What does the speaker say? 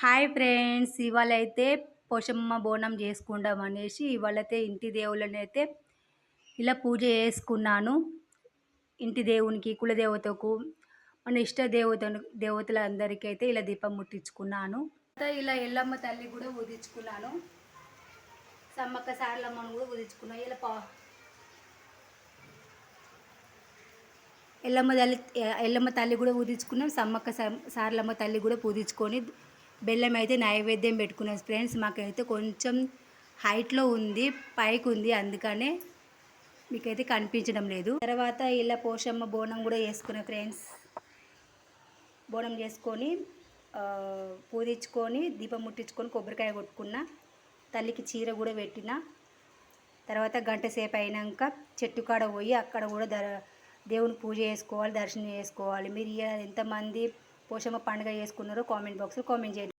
Hi friends, ఇవాళైతే Poshamma బోనం చేసుకుందాం అనేసి ఇవాళైతే ఇంటి దేవుళ్ళనైతే ఇలా పూజ చేసుకున్నాను. ఇంటి దేవునికి, కులదేవతకు, మన ఇష్ట దేవతలందరికీ అయితే ఇలా దీపం ముట్టించుకున్నాను. ఇలా ఎల్లమ్మ తల్లి కూడా ఊదించుకున్నాను. సమ్మక్క సారలమ్మను కూడా ఊదించుకున్నాను. ఎల్లమ్మ తల్లి కూడా పూజించుకున్నాం. సమ్మక్క సారలమ్మ తల్లి కూడా పూజించుకొని బెల్లం అయితే నైవేద్యం పెట్టుకున్నాం ఫ్రెండ్స్. మాకైతే కొంచెం హైట్లో ఉంది, పైకి ఉంది, అందుకనే మీకైతే కనిపించడం లేదు. తర్వాత ఇలా పోషమ్మ బోనం కూడా చేసుకున్నాం ఫ్రెండ్స్. బోనం చేసుకొని పూజించుకొని దీపం ముట్టించుకొని కొబ్బరికాయ కొట్టుకున్న, తల్లికి చీర కూడా పెట్టిన. తర్వాత గంట సేపు అయినాక చెట్టు కాడ పోయి అక్కడ కూడా దేవుని పూజ చేసుకోవాలి, దర్శనం చేసుకోవాలి. మీరు ఎంతమంది పోషమ్మ పండుగ చేసుకున్నారో కామెంట్ బాక్స్లో కామెంట్ చేయండి.